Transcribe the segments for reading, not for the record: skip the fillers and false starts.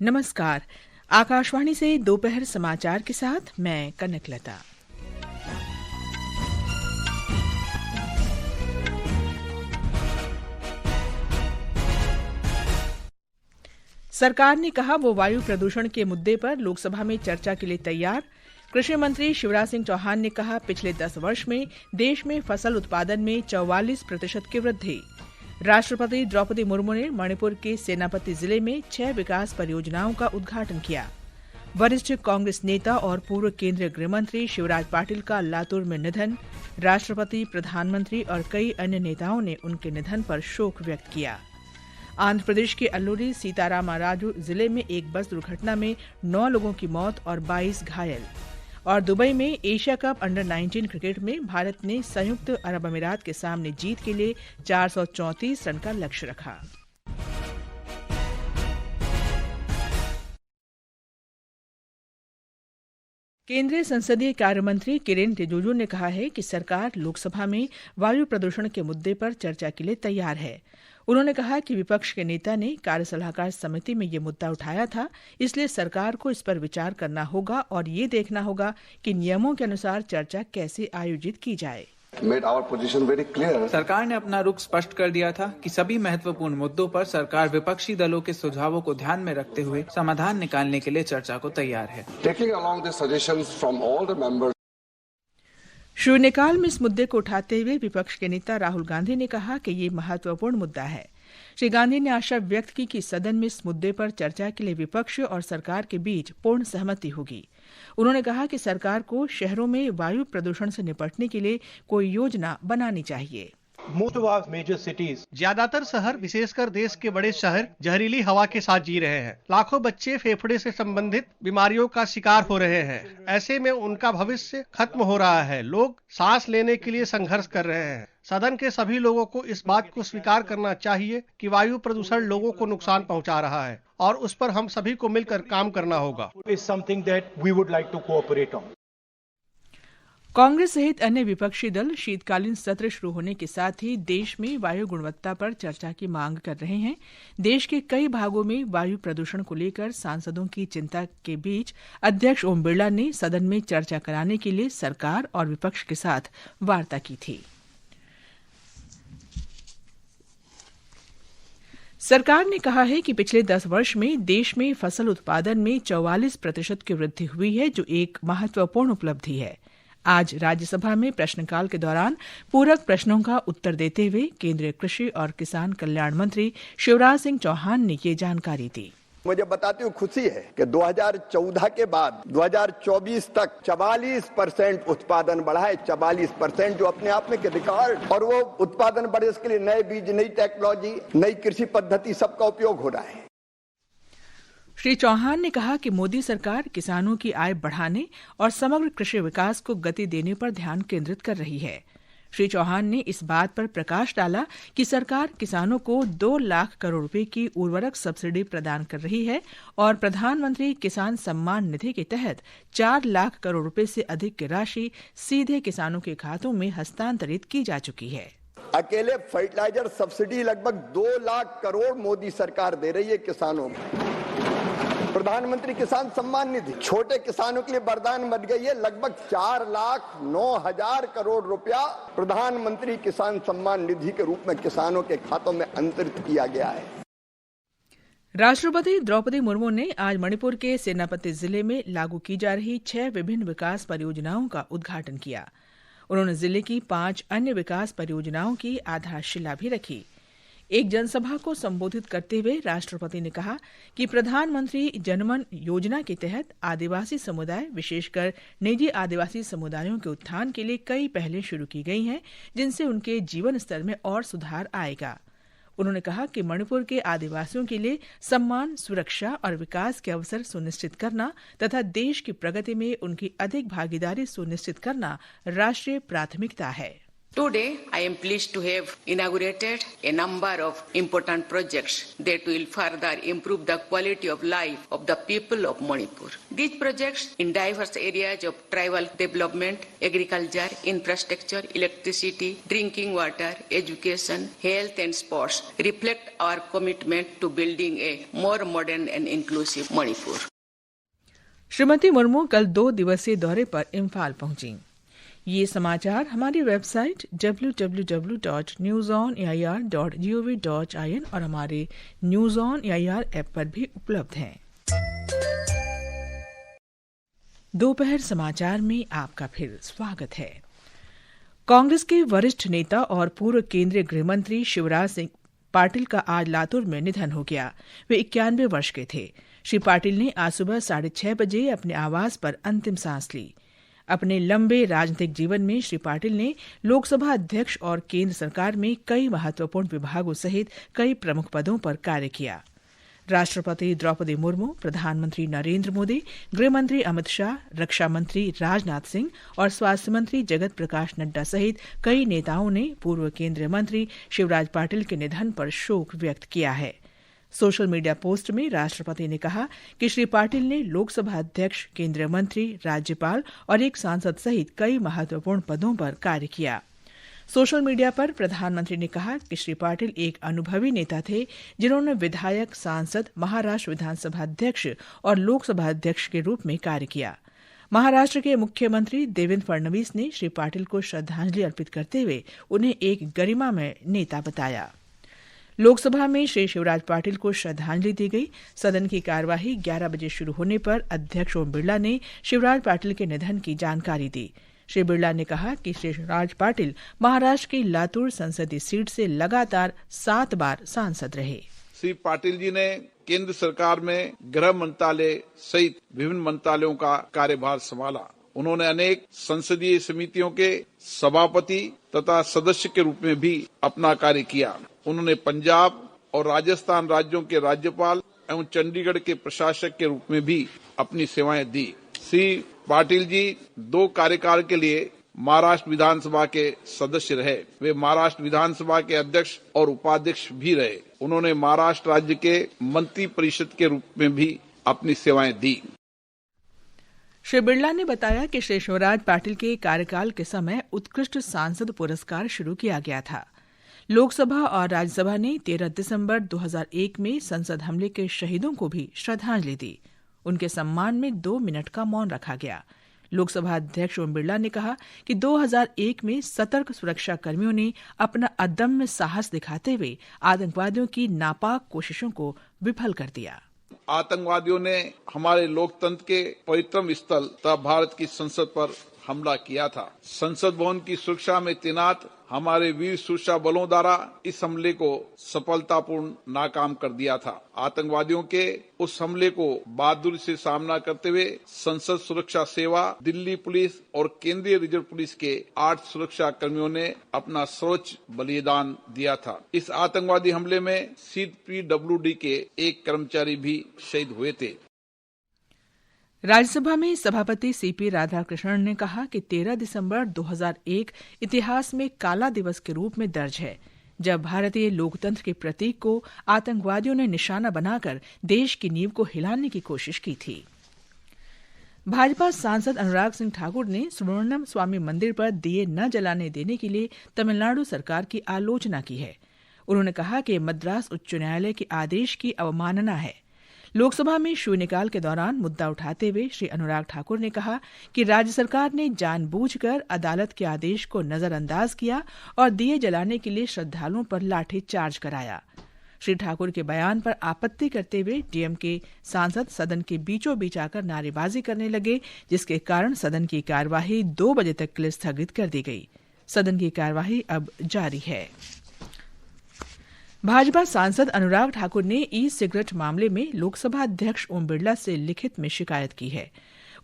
नमस्कार। आकाशवाणी से दोपहर समाचार के साथ मैं कनकलता। सरकार ने कहा वो वायु प्रदूषण के मुद्दे पर लोकसभा में चर्चा के लिए तैयार। कृषि मंत्री शिवराज सिंह चौहान ने कहा पिछले 10 वर्ष में देश में फसल उत्पादन में 44% की वृद्धि। राष्ट्रपति द्रौपदी मुर्मू ने मणिपुर के सेनापति जिले में 6 विकास परियोजनाओं का उद्घाटन किया। वरिष्ठ कांग्रेस नेता और पूर्व केंद्रीय गृह मंत्री शिवराज पाटिल का लातूर में निधन। राष्ट्रपति, प्रधानमंत्री और कई अन्य नेताओं ने उनके निधन पर शोक व्यक्त किया। आंध्र प्रदेश के अल्लूरी सीतारामराजू जिले में एक बस दुर्घटना में 9 लोगों की मौत और 22 घायल। और दुबई में एशिया कप अंडर 19 क्रिकेट में भारत ने संयुक्त अरब अमीरात के सामने जीत के लिए 434 रन का लक्ष्य रखा। केंद्रीय संसदीय कार्य मंत्री किरेन रिजिजू ने कहा है कि सरकार लोकसभा में वायु प्रदूषण के मुद्दे पर चर्चा के लिए तैयार है। उन्होंने कहा कि विपक्ष के नेता ने कार्य सलाहकार समिति में ये मुद्दा उठाया था, इसलिए सरकार को इस पर विचार करना होगा और ये देखना होगा कि नियमों के अनुसार चर्चा कैसे आयोजित की जाए। सरकार ने अपना रुख स्पष्ट कर दिया था कि सभी महत्वपूर्ण मुद्दों पर सरकार विपक्षी दलों के सुझावों को ध्यान में रखते हुए समाधान निकालने के लिए चर्चा को तैयार है। शून्यकाल में इस मुद्दे को उठाते हुए विपक्ष के नेता राहुल गांधी ने कहा कि ये महत्वपूर्ण मुद्दा है। श्री गांधी ने आशा व्यक्त की कि सदन में इस मुद्दे पर चर्चा के लिए विपक्ष और सरकार के बीच पूर्ण सहमति होगी। उन्होंने कहा कि सरकार को शहरों में वायु प्रदूषण से निपटने के लिए कोई योजना बनानी चाहिए। ज्यादातर शहर, विशेषकर देश के बड़े शहर, जहरीली हवा के साथ जी रहे हैं। लाखों बच्चे फेफड़े से संबंधित बीमारियों का शिकार हो रहे हैं। ऐसे में उनका भविष्य खत्म हो रहा है। लोग सांस लेने के लिए संघर्ष कर रहे हैं। सदन के सभी लोगों को इस बात को स्वीकार करना चाहिए कि वायु प्रदूषण लोगों को नुकसान पहुंचा रहा है और उस पर हम सभी को मिलकर काम करना होगा। कांग्रेस सहित अन्य विपक्षी दल शीतकालीन सत्र शुरू होने के साथ ही देश में वायु गुणवत्ता पर चर्चा की मांग कर रहे हैं। देश के कई भागों में वायु प्रदूषण को लेकर सांसदों की चिंता के बीच अध्यक्ष ओम बिरला ने सदन में चर्चा कराने के लिए सरकार और विपक्ष के साथ वार्ता की थी। सरकार ने कहा है कि पिछले 10 वर्ष में देश में फसल उत्पादन में 44% की वृद्धि हुई है, जो एक महत्वपूर्ण उपलब्धि है। आज राज्यसभा में प्रश्नकाल के दौरान पूरक प्रश्नों का उत्तर देते हुए केंद्रीय कृषि और किसान कल्याण मंत्री शिवराज सिंह चौहान ने ये जानकारी दी। मुझे बताते हुए खुशी है कि 2014 के बाद 2024 तक 44% उत्पादन बढ़ा है। 44% जो अपने आप में रिकॉर्ड। और वो उत्पादन बढ़े, इसके लिए नए बीज, नई टेक्नोलॉजी, नई कृषि पद्धति सबका उपयोग हो रहा है। श्री चौहान ने कहा कि मोदी सरकार किसानों की आय बढ़ाने और समग्र कृषि विकास को गति देने पर ध्यान केंद्रित कर रही है। श्री चौहान ने इस बात पर प्रकाश डाला कि सरकार किसानों को 2 लाख करोड़ रुपए की उर्वरक सब्सिडी प्रदान कर रही है और प्रधानमंत्री किसान सम्मान निधि के तहत 4 लाख करोड़ रुपए से अधिक की राशि सीधे किसानों के खातों में हस्तांतरित की जा चुकी है। अकेले फर्टिलाइजर सब्सिडी लगभग 2 लाख करोड़ मोदी सरकार दे रही है किसानों को। प्रधानमंत्री किसान सम्मान निधि छोटे किसानों के लिए वरदान बन गई है। लगभग 4,09,000 करोड़ रुपया प्रधानमंत्री किसान सम्मान निधि के रूप में किसानों के खातों में अंतरित किया गया है। राष्ट्रपति द्रौपदी मुर्मू ने आज मणिपुर के सेनापति जिले में लागू की जा रही 6 विभिन्न विकास परियोजनाओं का उद्घाटन किया। उन्होंने जिले की 5 अन्य विकास परियोजनाओं की आधारशिला भी रखी। एक जनसभा को संबोधित करते हुए राष्ट्रपति ने कहा कि प्रधानमंत्री जनमन योजना के तहत आदिवासी समुदाय, विशेषकर निजी आदिवासी समुदायों के उत्थान के लिए कई पहलें शुरू की गई हैं, जिनसे उनके जीवन स्तर में और सुधार आएगा। उन्होंने कहा कि मणिपुर के आदिवासियों के लिए सम्मान, सुरक्षा और विकास के अवसर सुनिश्चित करना तथा देश की प्रगति में उनकी अधिक भागीदारी सुनिश्चित करना राष्ट्रीय प्राथमिकता है। Today, I am pleased to have inaugurated a number of important projects that will further improve the quality of life of the people of Manipur. These projects in diverse areas of tribal development, agriculture, infrastructure, electricity, drinking water, education, health and sports reflect our commitment to building a more modern and inclusive Manipur. Shrimati Murmu कल 2 दिवसीय दौरे पर इम्फाल पहुंची। ये समाचार हमारी website www.newsonair.gov.in और हमारे न्यूज ऑन एआईआर ऐप पर भी उपलब्ध हैं। दोपहर समाचार में आपका फिर स्वागत है। कांग्रेस के वरिष्ठ नेता और पूर्व केंद्रीय गृह मंत्री शिवराज सिंह पाटिल का आज लातूर में निधन हो गया। वे 91 वर्ष के थे। श्री पाटिल ने आज सुबह 6:30 बजे अपने आवास पर अंतिम सांस ली। अपने लंबे राजनीतिक जीवन में श्री पाटिल ने लोकसभा अध्यक्ष और केंद्र सरकार में कई महत्वपूर्ण विभागों सहित कई प्रमुख पदों पर कार्य किया। राष्ट्रपति द्रौपदी मुर्मू, प्रधानमंत्री नरेंद्र मोदी, गृहमंत्री अमित शाह, रक्षा मंत्री राजनाथ सिंह और स्वास्थ्य मंत्री जगत प्रकाश नड्डा सहित कई नेताओं ने पूर्व केंद्रीय मंत्री शिवराज पाटिल के निधन पर शोक व्यक्त किया है। सोशल मीडिया पोस्ट में राष्ट्रपति ने कहा कि श्री पाटिल ने लोकसभा अध्यक्ष, केंद्रीय मंत्री, राज्यपाल और एक सांसद सहित कई महत्वपूर्ण पदों पर कार्य किया। सोशल मीडिया पर प्रधानमंत्री ने कहा कि श्री पाटिल एक अनुभवी नेता थे, जिन्होंने विधायक, सांसद, महाराष्ट्र विधानसभा अध्यक्ष और लोकसभा अध्यक्ष के रूप में कार्य किया। महाराष्ट्र के मुख्यमंत्री देवेंद्र फडणवीस ने श्री पाटिल को श्रद्धांजलि अर्पित करते हुए उन्हें एक गरिमामय नेता बताया। लोकसभा में श्री शिवराज पाटिल को श्रद्धांजलि दी गई। सदन की कार्यवाही 11 बजे शुरू होने पर अध्यक्ष ओम बिरला ने शिवराज पाटिल के निधन की जानकारी दी। श्री बिरला ने कहा कि श्री शिवराज पाटिल महाराष्ट्र की लातूर संसदीय सीट से लगातार 7 बार सांसद रहे। श्री पाटिल जी ने केंद्र सरकार में गृह मंत्रालय सहित विभिन्न मंत्रालयों का कार्यभार संभाला। उन्होंने अनेक संसदीय समितियों के सभापति तथा सदस्य के रूप में भी अपना कार्य किया। उन्होंने पंजाब और राजस्थान राज्यों के राज्यपाल एवं चंडीगढ़ के प्रशासक के रूप में भी अपनी सेवाएं दी। श्री पाटिल जी 2 कार्यकाल के लिए महाराष्ट्र विधानसभा के सदस्य रहे। वे महाराष्ट्र विधानसभा के अध्यक्ष और उपाध्यक्ष भी रहे। उन्होंने महाराष्ट्र राज्य के मंत्री परिषद के रूप में भी अपनी सेवाएं दी। श्री बिरला ने बताया कि श्री शिवराज पाटिल के कार्यकाल के समय उत्कृष्ट सांसद पुरस्कार शुरू किया गया था। लोकसभा और राज्यसभा ने 13 दिसंबर 2001 में संसद हमले के शहीदों को भी श्रद्धांजलि दी। उनके सम्मान में 2 मिनट का मौन रखा गया। लोकसभा अध्यक्ष ओम बिरला ने कहा कि 2001 में सतर्क सुरक्षा कर्मियों ने अपना अदम्य साहस दिखाते हुए आतंकवादियों की नापाक कोशिशों को विफल कर दिया। आतंकवादियों ने हमारे लोकतंत्र के पवित्रम स्थल तथा भारत की संसद पर हमला किया था। संसद भवन की सुरक्षा में तैनात हमारे वीर सुरक्षा बलों द्वारा इस हमले को सफलतापूर्ण नाकाम कर दिया था। आतंकवादियों के उस हमले को बहादुरी से सामना करते हुए संसद सुरक्षा सेवा, दिल्ली पुलिस और केंद्रीय रिजर्व पुलिस के 8 सुरक्षा कर्मियों ने अपना सर्वोच्च बलिदान दिया था। इस आतंकवादी हमले में CPWD के एक कर्मचारी भी शहीद हुए थे। राज्यसभा में सभापति सीपी राधाकृष्णन ने कहा कि 13 दिसंबर 2001 इतिहास में काला दिवस के रूप में दर्ज है, जब भारतीय लोकतंत्र के प्रतीक को आतंकवादियों ने निशाना बनाकर देश की नींव को हिलाने की कोशिश की थी। भाजपा सांसद अनुराग सिंह ठाकुर ने सुब्रमण्यम स्वामी मंदिर पर दिए न जलाने देने के लिए तमिलनाडु सरकार की आलोचना की है। उन्होंने कहा कि मद्रास उच्च न्यायालय के आदेश की अवमानना है। लोकसभा में शून्यकाल के दौरान मुद्दा उठाते हुए श्री अनुराग ठाकुर ने कहा कि राज्य सरकार ने जानबूझकर अदालत के आदेश को नजरअंदाज किया और दिए जलाने के लिए श्रद्धालुओं पर लाठी चार्ज कराया। श्री ठाकुर के बयान पर आपत्ति करते हुए डीएमके सांसद सदन के बीचों बीच आकर नारेबाजी करने लगे, जिसके कारण सदन की कार्यवाही 2 बजे तक के लिए स्थगित कर दी गई। सदन की कार्यवाही अब जारी है। भाजपा सांसद अनुराग ठाकुर ने ई सिगरेट मामले में लोकसभा अध्यक्ष ओम बिरला से लिखित में शिकायत की है।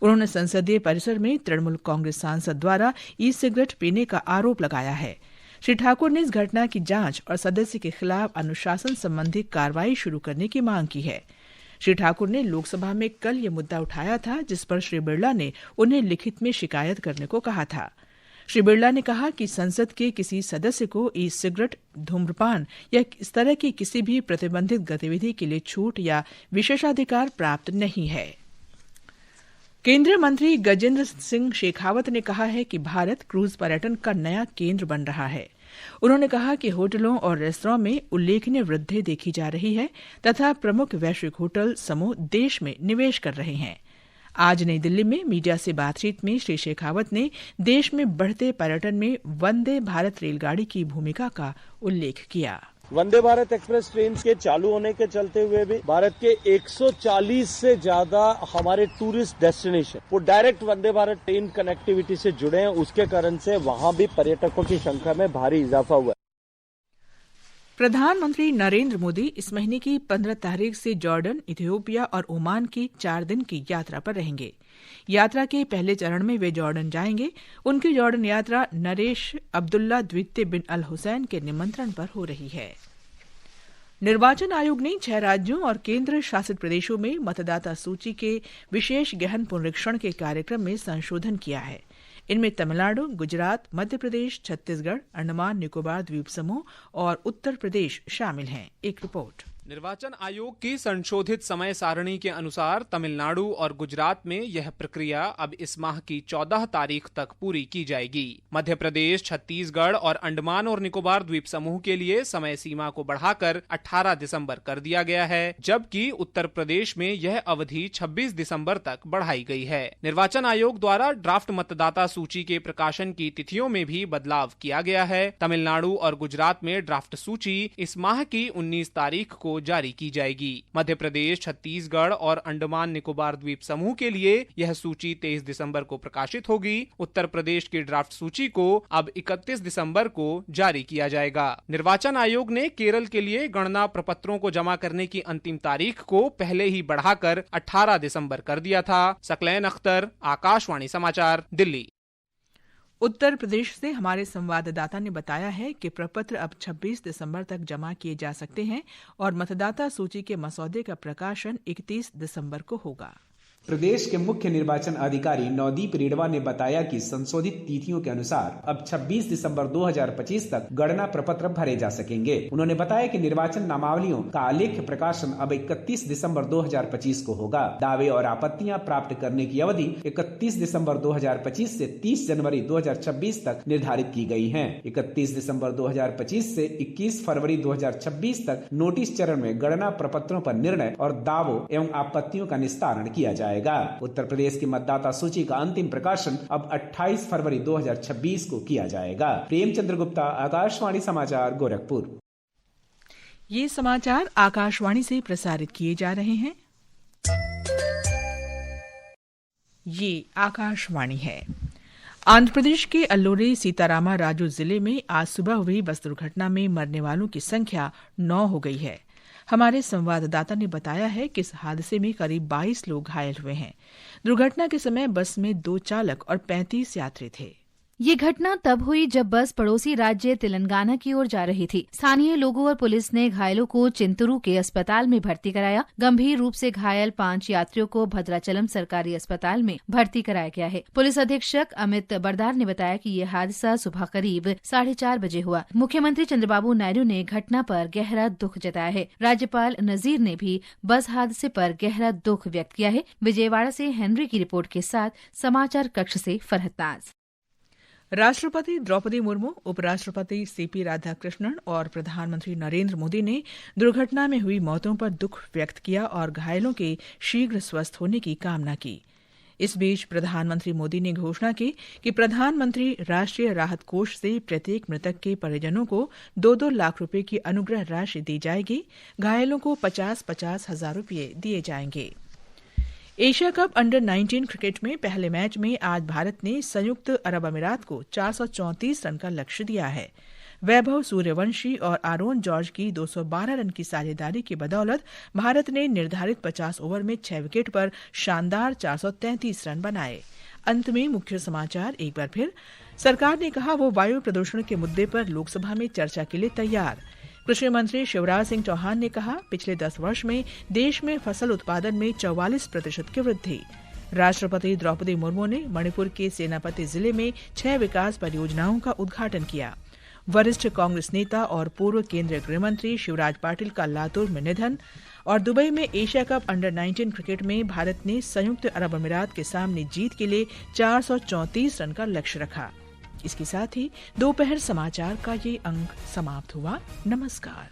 उन्होंने संसदीय परिसर में तृणमूल कांग्रेस सांसद द्वारा ई सिगरेट पीने का आरोप लगाया है। श्री ठाकुर ने इस घटना की जांच और सदस्य के खिलाफ अनुशासन संबंधी कार्रवाई शुरू करने की मांग की है। श्री ठाकुर ने लोकसभा में कल ये मुद्दा उठाया था, जिस पर श्री बिरला ने उन्हें लिखित में शिकायत करने को कहा था। श्री बिरला ने कहा कि संसद के किसी सदस्य को ई सिगरेट, धूम्रपान या इस तरह की किसी भी प्रतिबंधित गतिविधि के लिए छूट या विशेषाधिकार प्राप्त नहीं है। केंद्रीय मंत्री गजेंद्र सिंह शेखावत ने कहा है कि भारत क्रूज पर्यटन का नया केंद्र बन रहा है। उन्होंने कहा कि होटलों और रेस्तरां में उल्लेखनीय वृद्धि देखी जा रही है तथा प्रमुख वैश्विक होटल समूह देश में निवेश कर रहे हैं। आज नई दिल्ली में मीडिया से बातचीत में श्री शेखावत ने देश में बढ़ते पर्यटन में वंदे भारत रेलगाड़ी की भूमिका का उल्लेख किया। वंदे भारत एक्सप्रेस ट्रेन के चालू होने के चलते हुए भी भारत के 140 से ज्यादा हमारे टूरिस्ट डेस्टिनेशन वो direct Vande Bharat train connectivity से जुड़े हैं। उसके कारण से वहां भी पर्यटकों की संख्या में भारी इजाफा हुआ है। प्रधानमंत्री नरेंद्र मोदी इस महीने की 15 तारीख से जॉर्डन, इथियोपिया और ओमान की 4 दिन की यात्रा पर रहेंगे। यात्रा के पहले चरण में वे जॉर्डन जाएंगे। उनकी जॉर्डन यात्रा नरेश अब्दुल्ला द्वितीय बिन अल हुसैन के निमंत्रण पर हो रही है। निर्वाचन आयोग ने 6 राज्यों और केंद्र शासित प्रदेशों में मतदाता सूची के विशेष गहन पुनरीक्षण के कार्यक्रम में संशोधन किया है। इनमें तमिलनाडु, गुजरात, मध्य प्रदेश, छत्तीसगढ़, अंडमान निकोबार द्वीप समूह और उत्तर प्रदेश शामिल हैं। एक रिपोर्ट। निर्वाचन आयोग की संशोधित समय सारणी के अनुसार तमिलनाडु और गुजरात में यह प्रक्रिया अब इस माह की 14 तारीख तक पूरी की जाएगी। मध्य प्रदेश, छत्तीसगढ़ और अंडमान और निकोबार द्वीप समूह के लिए समय सीमा को बढ़ाकर 18 दिसंबर कर दिया गया है, जबकि उत्तर प्रदेश में यह अवधि 26 दिसंबर तक बढ़ाई गई है। निर्वाचन आयोग द्वारा ड्राफ्ट मतदाता सूची के प्रकाशन की तिथियों में भी बदलाव किया गया है। तमिलनाडु और गुजरात में ड्राफ्ट सूची इस माह की 19 तारीख को जारी की जाएगी। मध्य प्रदेश, छत्तीसगढ़ और अंडमान निकोबार द्वीप समूह के लिए यह सूची 23 दिसंबर को प्रकाशित होगी। उत्तर प्रदेश की ड्राफ्ट सूची को अब 31 दिसंबर को जारी किया जाएगा। निर्वाचन आयोग ने केरल के लिए गणना प्रपत्रों को जमा करने की अंतिम तारीख को पहले ही बढ़ाकर 18 दिसंबर कर दिया था। सकलैन अख्तर, आकाशवाणी समाचार, दिल्ली। उत्तर प्रदेश से हमारे संवाददाता ने बताया है कि प्रपत्र अब 26 दिसंबर तक जमा किए जा सकते हैं और मतदाता सूची के मसौदे का प्रकाशन 31 दिसंबर को होगा। प्रदेश के मुख्य निर्वाचन अधिकारी नवदीप रेडवा ने बताया कि संशोधित तिथियों के अनुसार अब 26 दिसंबर 2025 तक गणना प्रपत्र भरे जा सकेंगे। उन्होंने बताया कि निर्वाचन नामावलियों का आलेख्य प्रकाशन अब 31 दिसंबर 2025 को होगा। दावे और आपत्तियां प्राप्त करने की अवधि 31 दिसंबर 2025 से 30 जनवरी 2026 तक निर्धारित की गई है। 31 दिसंबर 2025 से 21 फरवरी 2026 तक नोटिस चरण में गणना प्रपत्रों पर निर्णय और दावों एवं आपत्तियों का निस्तारण किया जाएगा। उत्तर प्रदेश की मतदाता सूची का अंतिम प्रकाशन अब 28 फरवरी 2026 को किया जाएगा। प्रेमचंद्र गुप्ता, आकाशवाणी समाचार, गोरखपुर। ये समाचार आकाशवाणी से प्रसारित किए जा रहे हैं। ये आकाशवाणी है। आंध्र प्रदेश के अल्लूरी सीतारामा राजू जिले में आज सुबह हुई बस दुर्घटना में मरने वालों की संख्या 9 हो गई है। हमारे संवाददाता ने बताया है कि इस हादसे में करीब 22 लोग घायल हुए हैं। दुर्घटना के समय बस में 2 चालक और 35 यात्री थे। ये घटना तब हुई जब बस पड़ोसी राज्य तेलंगाना की ओर जा रही थी। स्थानीय लोगों और पुलिस ने घायलों को चिंतुरू के अस्पताल में भर्ती कराया। गंभीर रूप से घायल 5 यात्रियों को भद्राचलम सरकारी अस्पताल में भर्ती कराया गया है। पुलिस अधीक्षक अमित बरदार ने बताया कि ये हादसा सुबह करीब 4:30 बजे हुआ। मुख्यमंत्री चंद्रबाबू नायडू ने घटना पर गहरा दुख जताया है। राज्यपाल नजीर ने भी बस हादसे पर गहरा दुख व्यक्त किया है। विजयवाड़ा से हेनरी की रिपोर्ट के साथ समाचार कक्ष से फरहत नाज। राष्ट्रपति द्रौपदी मुर्मू, उपराष्ट्रपति सीपी राधाकृष्णन और प्रधानमंत्री नरेंद्र मोदी ने दुर्घटना में हुई मौतों पर दुख व्यक्त किया और घायलों के शीघ्र स्वस्थ होने की कामना की। इस बीच प्रधानमंत्री मोदी ने घोषणा की कि प्रधानमंत्री राष्ट्रीय राहत कोष से प्रत्येक मृतक के परिजनों को 2-2 लाख रुपए की अनुग्रह राशि दी जाएगी। घायलों को 50-50 हजार रुपए दिए जाएंगे। एशिया कप अंडर 19 क्रिकेट में पहले मैच में आज भारत ने संयुक्त अरब अमीरात को 434 रन का लक्ष्य दिया है। वैभव सूर्यवंशी और आरोन जॉर्ज की 212 रन की साझेदारी की बदौलत भारत ने निर्धारित 50 ओवर में 6 विकेट पर शानदार 433 रन बनाए। अंत में मुख्य समाचार एक बार फिर। सरकार ने कहा वो वायु प्रदूषण के मुद्दे पर लोकसभा में चर्चा के लिए तैयार। कृषि मंत्री शिवराज सिंह चौहान ने कहा पिछले 10 वर्ष में देश में फसल उत्पादन में 44% की वृद्धि। राष्ट्रपति द्रौपदी मुर्मू ने मणिपुर के सेनापति जिले में 6 विकास परियोजनाओं का उद्घाटन किया। वरिष्ठ कांग्रेस नेता और पूर्व केंद्रीय गृह मंत्री शिवराज पाटिल का लातूर में निधन। और दुबई में एशिया कप अंडर-19 क्रिकेट में भारत ने संयुक्त अरब अमीरात के सामने जीत के लिए 434 रन का लक्ष्य रखा। इसके साथ ही दोपहर समाचार का ये अंक समाप्त हुआ। नमस्कार।